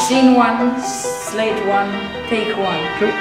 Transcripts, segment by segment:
Scene 1, slate 1, take 1. Cool.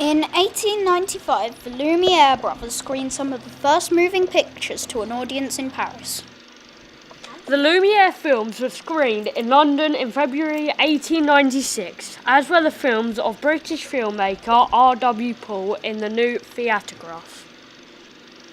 In 1895, the Lumiere brothers screened some of the first moving pictures to an audience in Paris. The Lumiere films were screened in London in February 1896, as were the films of British filmmaker R.W. Paul in the New Theatrograph.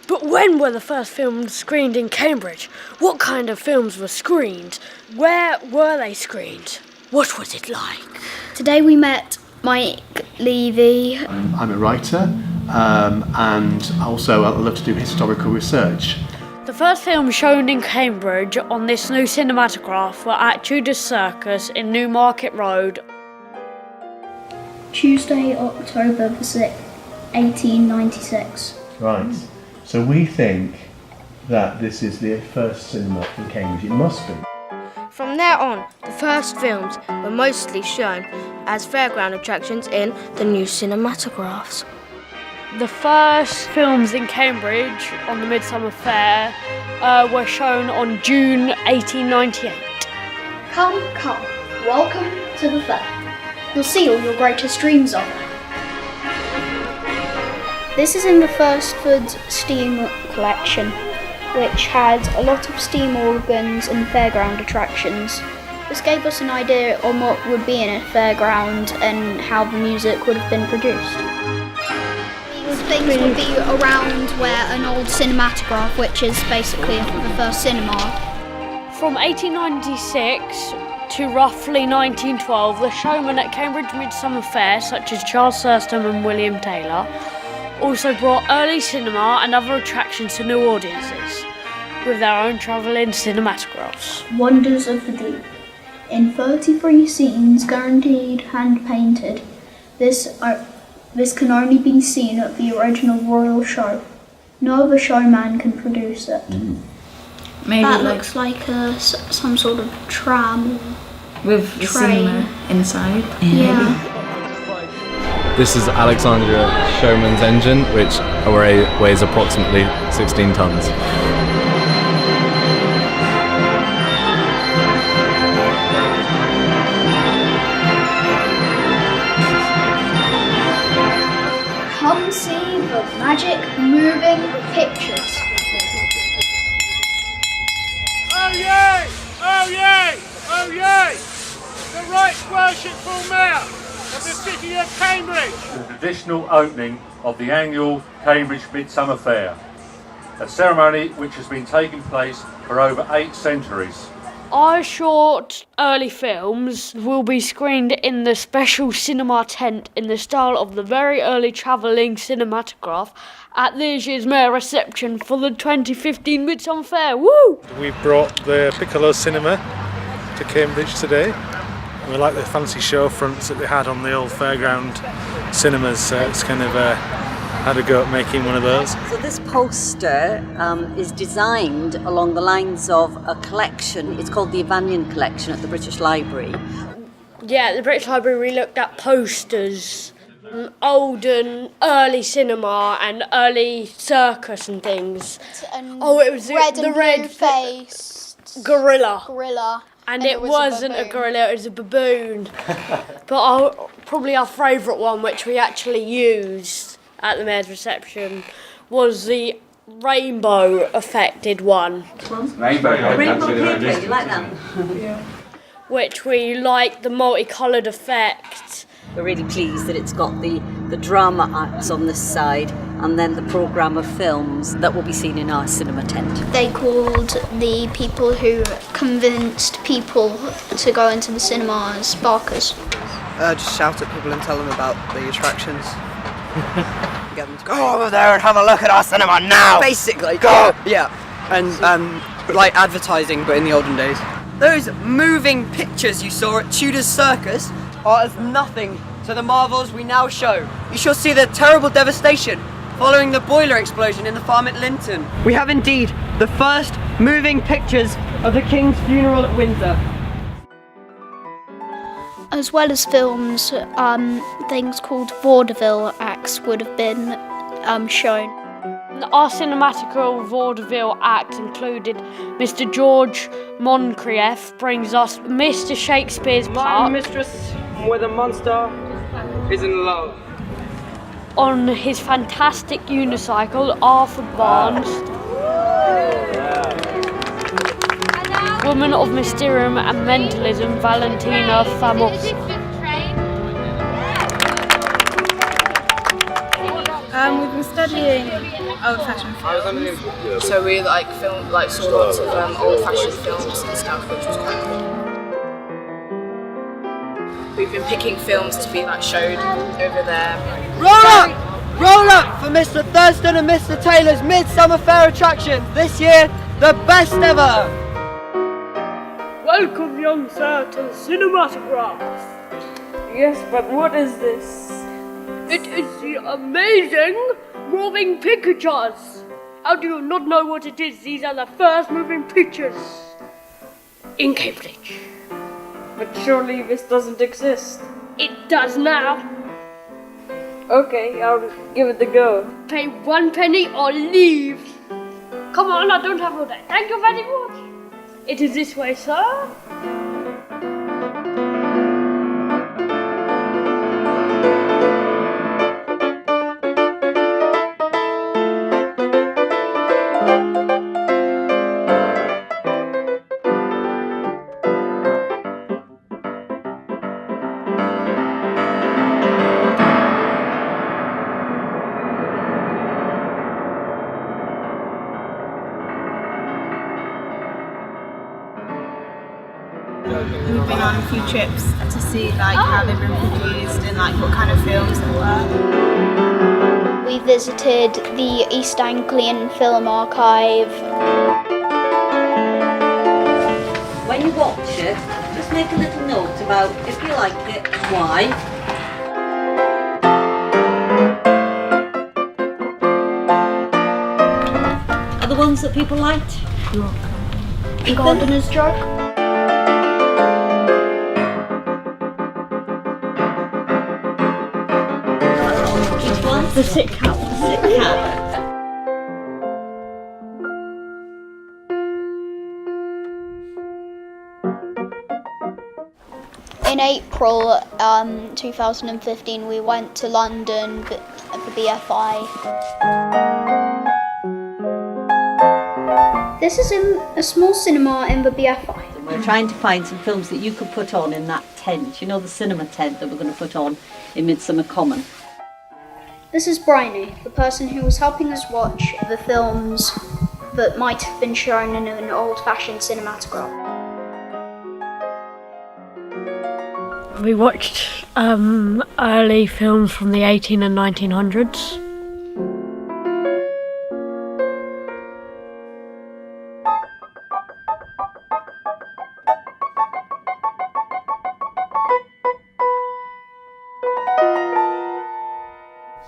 But when were the first films screened in Cambridge? What kind of films were screened? Where were they screened? What was it like? Today we met Mike Levy. I'm a writer and also I love to do historical research. The first films shown in Cambridge on this new cinematograph were at Tudor Circus in Newmarket Road. Tuesday, October the 6th, 1896. Right, so we think that this is the first cinema in Cambridge. It must be. From there on, the first films were mostly shown as fairground attractions in the new cinematographs. The first films in Cambridge on the Midsummer Fair were shown on June 1898. Come, welcome to the fair. You'll see all your greatest dreams of. This is in the Firstford Steam Collection, which had a lot of steam organs and fairground attractions. This gave us an idea on what would be in a fairground and how the music would have been produced. These things would be around where an old cinematograph, which is basically the first cinema. From 1896 to roughly 1912, the showmen at Cambridge Midsummer Fair, such as Charles Thurston and William Taylor, also brought early cinema and other attractions to new audiences, with their own travelling cinematographs. Wonders of the Deep. In 33 scenes, guaranteed hand-painted, this can only be seen at the original Royal Show. No other showman can produce it. Maybe that looks like some sort of tram with the cinema inside. Yeah. This is Alexandria Showman's engine, which weighs approximately 16 tons. Come see the magic moving pictures. Oh yay! Oh yay! Oh yay! The right worshipful mayor of the city of Cambridge. The traditional opening of the annual Cambridge Midsummer Fair, a ceremony which has been taking place for over 8 centuries. Our short early films will be screened in the special cinema tent in the style of the very early travelling cinematograph at this year's Mayor reception for the 2015 Midsummer Fair. Woo! We've brought the Piccolo Cinema to Cambridge today. We like the fancy show fronts that they had on the old fairground cinemas, so it's kind of had a go at making one of those. So this poster is designed along the lines of a collection. It's called the Evanian Collection at the British Library. Yeah, at the British Library we looked at posters, old and early cinema and early circus and things. And it was red the and red-faced gorilla. Gorilla. And it wasn't a gorilla, it was a baboon. But probably our favourite one, which we actually used at the Mayor's reception, was the rainbow affected one. Rainbow paper, you like that? Yeah. Which we liked the multicoloured effect. We're really pleased that it's got the drama acts on this side and then the programme of films that will be seen in our cinema tent. They called the people who convinced people to go into the cinema as sparkers. Just shout at people and tell them about the attractions. Get them to go over there and have a look at our cinema now! Basically, go! Yeah, and like advertising, but in the olden days. Those moving pictures you saw at Tudor's Circus are as nothing to the marvels we now show. You shall see the terrible devastation following the boiler explosion in the farm at Linton. We have indeed the first moving pictures of the King's funeral at Windsor. As well as films, things called vaudeville acts would have been shown. Our cinematical vaudeville act included Mr. George Moncrieff brings us Mr. Shakespeare's My part mistress with a monster is in love. on his fantastic unicycle, Arthur Barnes. Woman of Mysterium and Mentalism, Valentina Famos. We've been studying old-fashioned films, so we saw lots of old-fashioned films and stuff, which was quite cool. We've been picking films to be showed over there. Roll up! Roll up for Mr. Thurston and Mr. Taylor's Midsummer Fair attraction. This year, the best ever. Welcome, young sir, to the cinematograph. Yes, but what is this? It is the amazing moving pictures. How do you not know what it is? These are the first moving pictures in Cambridge. But surely this doesn't exist. It does now. Okay, I'll give it a go. Pay 1 penny or leave. Come on, I don't have all day. Thank you very much. It is this way, sir. We've been on a few trips to see how they've been produced and what kind of films there were. We visited the East Anglian Film Archive. When you watch it, just make a little note about if you liked it and why. Are the ones that people liked? Gardener's Joke. The sick cat. Sick cat. In April 2015, we went to London for BFI. This is in a small cinema in the BFI. We're trying to find some films that you could put on in that tent. You know, the cinema tent that we're going to put on in Midsummer Common. This is Bryony, the person who was helping us watch the films that might have been shown in an old-fashioned cinematograph. We watched early films from the 1800s and 1900s.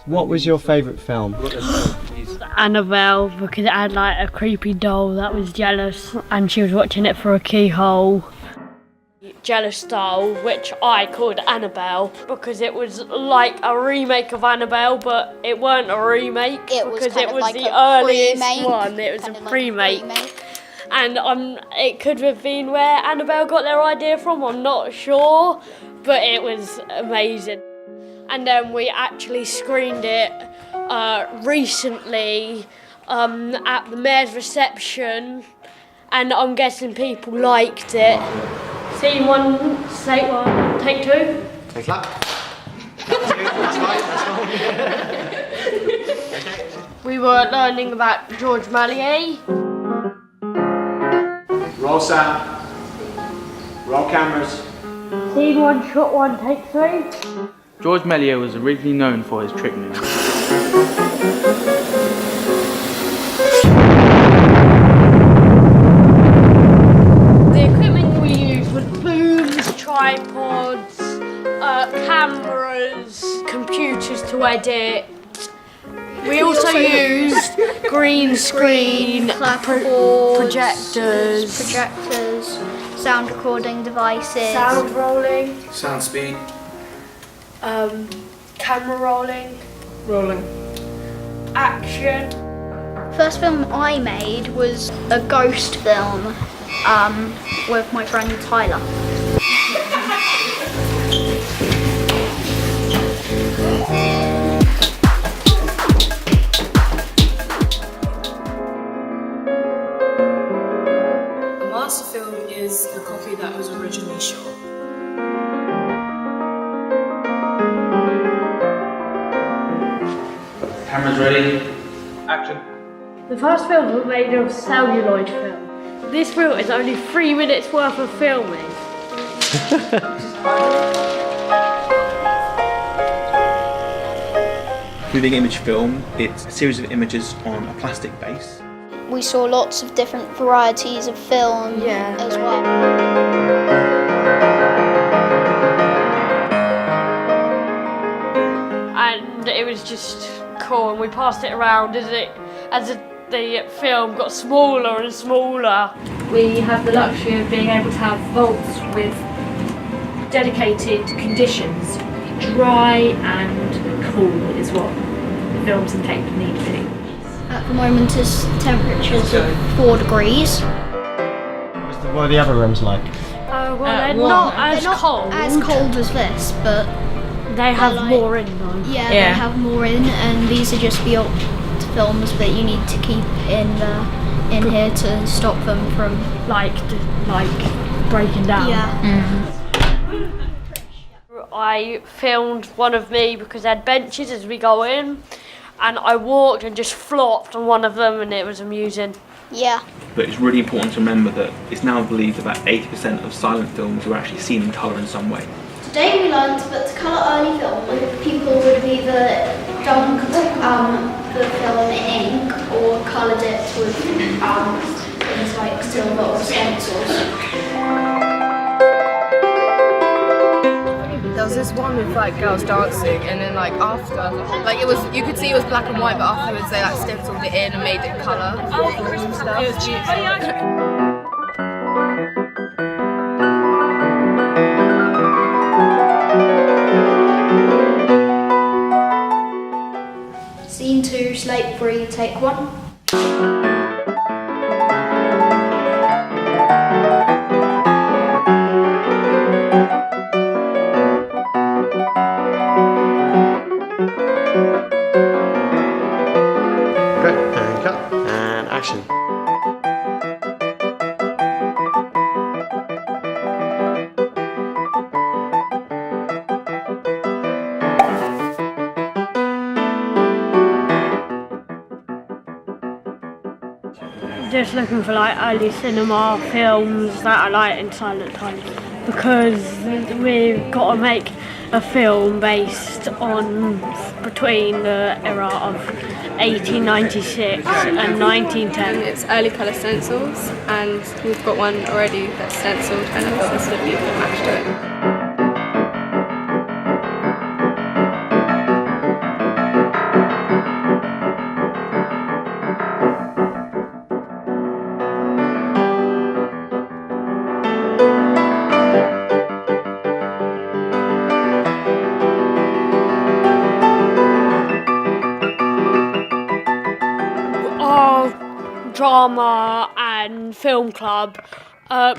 What was your favourite film? Annabelle, because it had a creepy doll that was jealous and she was watching it through a keyhole. Jealous doll, which I called Annabelle because it was like a remake of Annabelle, but it weren't a remake because it was the earliest one. It was a pre-make. And it could have been where Annabelle got their idea from, I'm not sure, but it was amazing. And then we actually screened it recently at the mayor's reception, and I'm guessing people liked it. Scene 1, take 1, take 2. Take that. We were learning about George Méliès. Roll sound. Roll cameras. Scene 1, shot 1, take 3. George Méliès was originally known for his trick moves. The equipment we used was booms, tripods, cameras, computers to edit. We also used green screen, projectors, sound recording devices, sound rolling, Sound speed. camera rolling, action. First film I made was a ghost film with my friend Tyler. A master film is the copy that was originally shot. Camera's ready. Action. The first films were made of celluloid film. This film is only 3 minutes worth of filming. Moving image film, it's a series of images on a plastic base. We saw lots of different varieties of film as well. And it was just cool, and we passed it around as the film got smaller and smaller. We have the luxury of being able to have vaults with dedicated conditions. Dry and cool is what films and tape need to be. At the moment it's temperatures of 4 degrees. What are the other rooms like? They're not as cold as this, but they have more in them. Yeah, they have more in, and these are just the old films that you need to keep in here to stop them from like breaking down. I filmed one of me because they had benches as we go in, and I walked and just flopped on one of them, and it was amusing. Yeah. But it's really important to remember that it's now believed about 80% of silent films are actually seen in colour in some way. Today we learned that to colour early film, people would have either done the film in ink or coloured it with things like silver or stencils. There was this one with like girls dancing, and then like after, like it was, you could see it was black and white, but afterwards they like stenciled it in and made it colour and stuff. It was beautiful. Scene 2, slate 3, take 1. Great, and cut, and action. Just looking for like early cinema films that are like in silent times, because we've got to make a film based on between the era of 1896 and 1910. It's early colour stencils, and we've got one already that's stenciled, and I thought this would be a good match to it. Drama and film club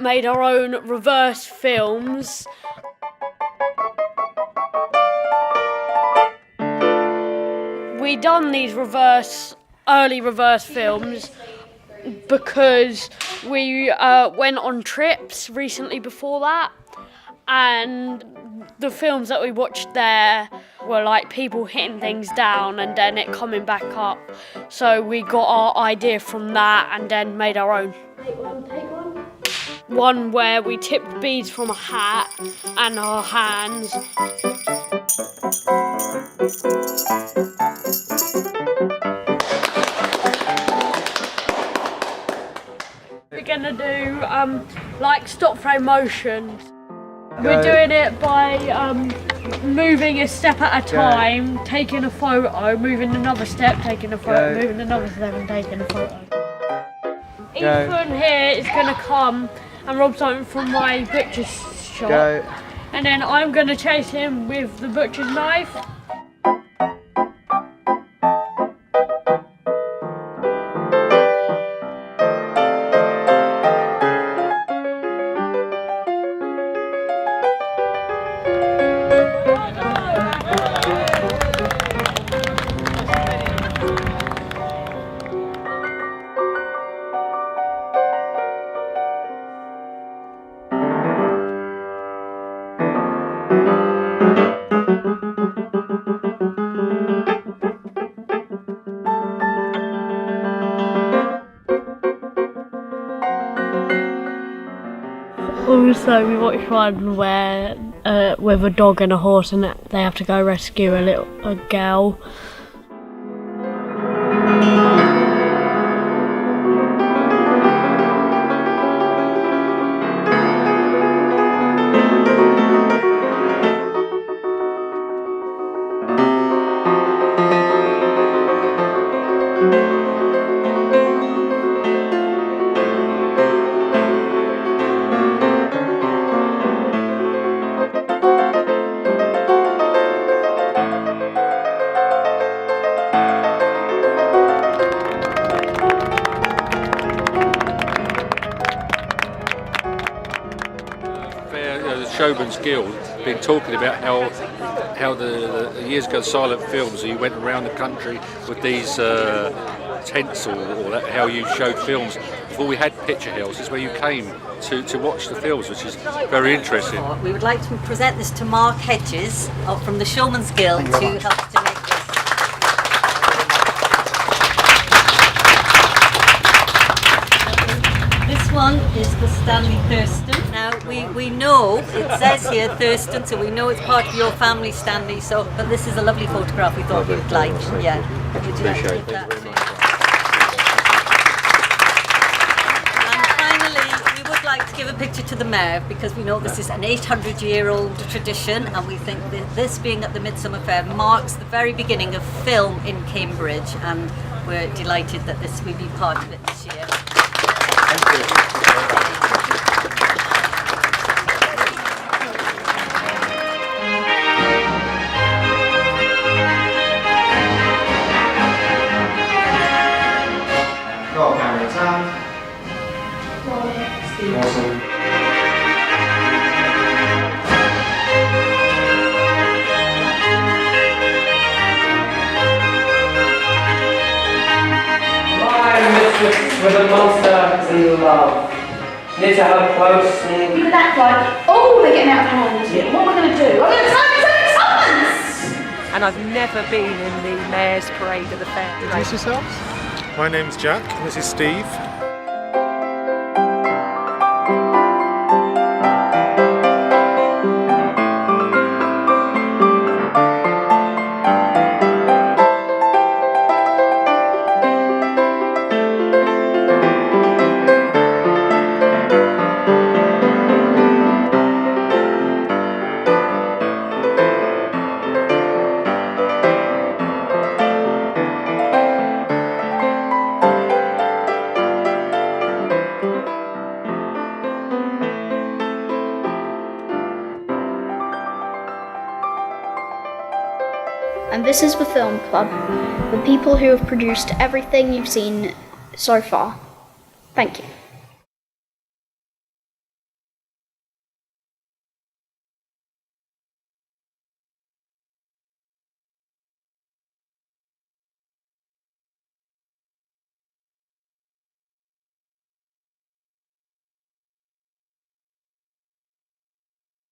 made our own reverse films. We done these early reverse films because we went on trips recently before that, and the films that we watched there were like people hitting things down and then it coming back up. So we got our idea from that and then made our own. Take one. One where we tipped beads from a hat and our hands. gonna do like stop frame motion. We're doing it by moving a step at a time, taking a photo, moving another step, taking a photo, moving another step and taking a photo. Ethan here is going to come and rob something from my butcher's shop. And then I'm going to chase him with the butcher's knife. Also, we watched one where with a dog and a horse, and they have to go rescue a girl. The Showman's Guild been talking about how the years ago silent films, you went around the country with these tents or how you showed films before we had picture houses where you came to watch the films, which is very interesting. We would like to present this to Mark Hedges from the Showman's Guild to help to make this. This one is for Stanley Thurston. Now we know it says here Thurston, so we know it's part of your family, Stanley. But this is a lovely photograph. We thought you would like. Yeah, would you like to give that? And finally, we would like to give a picture to the Mayor because we know this is an 800-year-old tradition, and we think that this being at the Midsummer Fair marks the very beginning of film in Cambridge, and we're delighted that this will be part of it this year. Thank you. Roll camera sound. Awesome. With a monster in love. You need to have a close scene. You can act like, oh, they're getting out of hand. Yeah. What am I going to do? I'm going to And I've never been in the Mayor's Parade at the fair. Introduce yourselves. My name's Jack, this is Steve. And this is the Film Club, the people who have produced everything you've seen so far. Thank you.